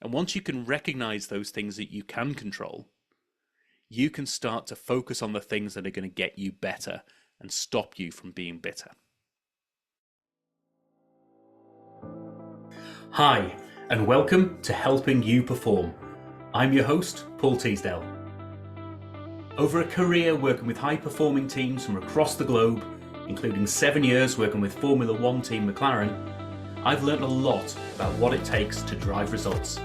And once you can recognize those things that you can control, you can start to focus on the things that are going to get you better and stop you from being bitter. Hi, and welcome to Helping You Perform. I'm your host, Paul Teasdale. Over a career working with high-performing teams from across the globe, including 7 years working with Formula One team McLaren, I've learned a lot about what it takes to drive results.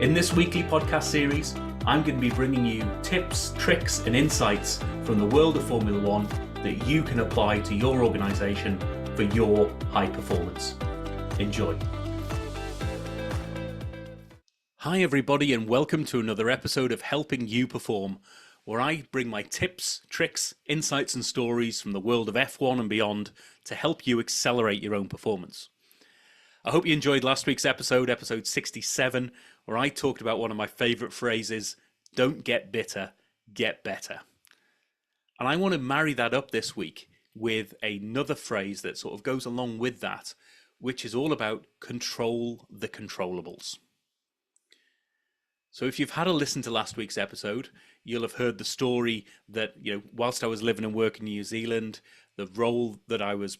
In this weekly podcast series, I'm going to be bringing you tips, tricks, and insights from the world of Formula One that you can apply to your organisation for your high performance. Enjoy. Hi everybody, and welcome to another episode of Helping You Perform, where I bring my tips, tricks, insights and stories from the world of F1 and beyond to help you accelerate your own performance. I hope you enjoyed last week's episode 67, where I talked about one of my favourite phrases, don't get bitter, get better. And I want to marry that up this week with another phrase that sort of goes along with that, which is all about control the controllables. So if you've had a listen to last week's episode, you'll have heard the story that, whilst I was living and working in New Zealand, the role that I was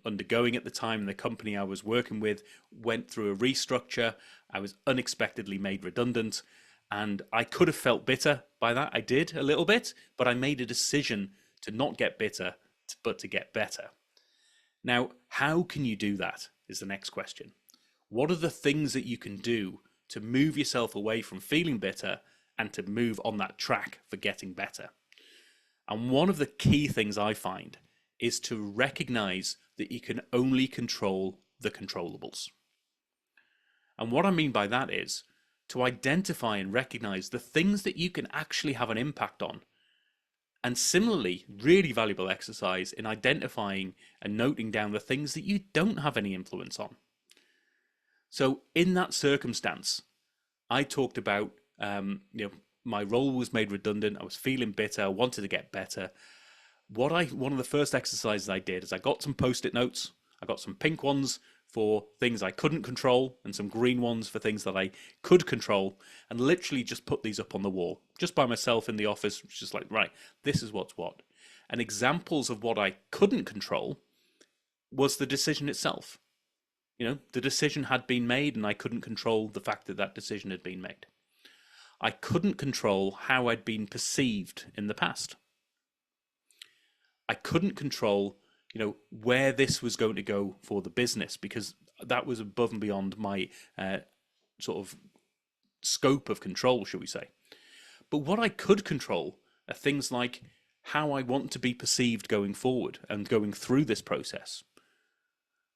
undergoing at the time and the company I was working with went through a restructure. I was unexpectedly made redundant, and I could have felt bitter by that. I did a little bit, but I made a decision to not get bitter, but to get better. Now, how can you do that is the next question. What are the things that you can do to move yourself away from feeling bitter and to move on that track for getting better? And one of the key things I find is to recognize that you can only control the controllables. And what I mean by that is to identify and recognize the things that you can actually have an impact on. And similarly, really valuable exercise in identifying and noting down the things that you don't have any influence on. So in that circumstance, I talked about, my role was made redundant. I was feeling bitter. I wanted to get better. One of the first exercises I did is I got some Post-it notes. I got some pink ones for things I couldn't control and some green ones for things that I could control, and literally just put these up on the wall, just by myself in the office, just like, right, this is what's what. And examples of what I couldn't control was the decision itself. The decision had been made and I couldn't control the fact that that decision had been made. I couldn't control how I'd been perceived in the past. I couldn't control, where this was going to go for the business, because that was above and beyond my sort of scope of control, shall we say. But what I could control are things like how I want to be perceived going forward and going through this process.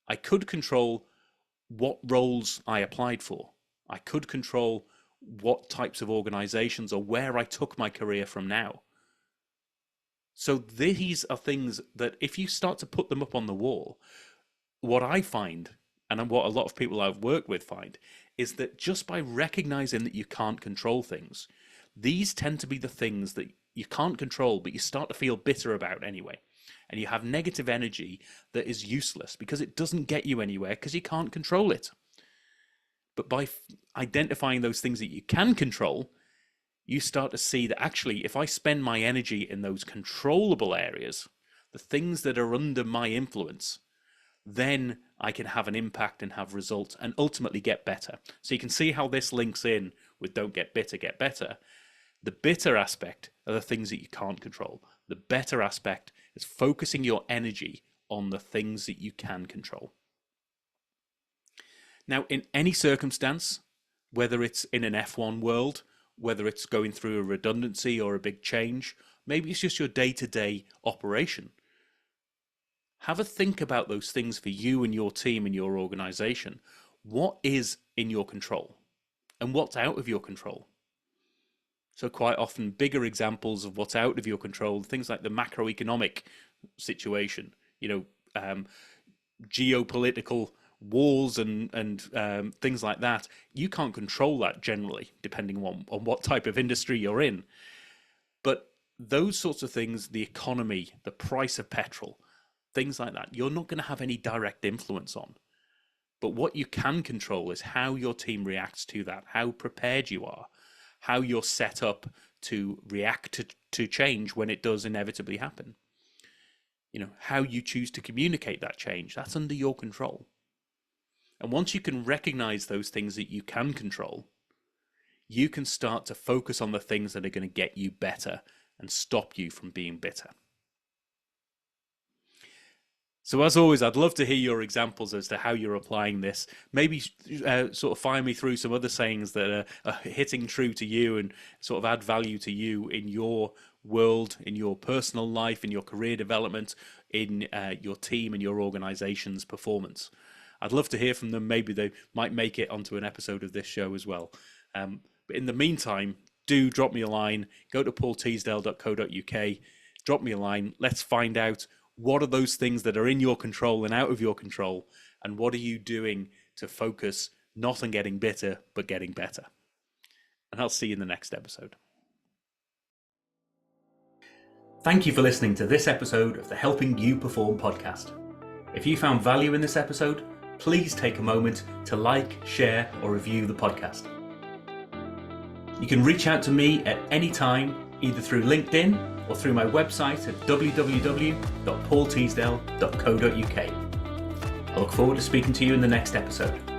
I could control what roles I applied for. I could control what types of organizations or where I took my career from now. So these are things that if you start to put them up on the wall, what I find, and what a lot of people I've worked with find, is that just by recognizing that you can't control things, these tend to be the things that you can't control, but you start to feel bitter about anyway. And you have negative energy that is useless because it doesn't get you anywhere because you can't control it. But by identifying those things that you can control, you start to see that actually, if I spend my energy in those controllable areas, the things that are under my influence, then I can have an impact and have results and ultimately get better. So you can see how this links in with don't get bitter, get better. The bitter aspect are the things that you can't control. The better aspect is focusing your energy on the things that you can control. Now, in any circumstance, whether it's in an F1 world, whether it's going through a redundancy or a big change, maybe it's just your day-to-day operation. Have a think about those things for you and your team and your organization. What is in your control and what's out of your control? So quite often bigger examples of what's out of your control, things like the macroeconomic situation, geopolitical wars and things like that. You can't control that generally, depending on what type of industry you're in. But those sorts of things, the economy, the price of petrol, things like that, you're not going to have any direct influence on. But what you can control is how your team reacts to that, how prepared you are, how you're set up to react to change when it does inevitably happen. How you choose to communicate that change, that's under your control. And once you can recognize those things that you can control, you can start to focus on the things that are going to get you better and stop you from being bitter. So as always, I'd love to hear your examples as to how you're applying this. Maybe sort of fire me through some other sayings that are hitting true to you and sort of add value to you in your world, in your personal life, in your career development, in your team and your organization's performance. I'd love to hear from them. Maybe they might make it onto an episode of this show as well. But in the meantime, do drop me a line. Go to paulteasdale.co.uk. Drop me a line. Let's find out what are those things that are in your control and out of your control, and what are you doing to focus not on getting bitter, but getting better. And I'll see you in the next episode. Thank you for listening to this episode of the Helping You Perform podcast. If you found value in this episode, please take a moment to like, share, or review the podcast. You can reach out to me at any time, either through LinkedIn or through my website at www.paulteasdale.co.uk. I look forward to speaking to you in the next episode.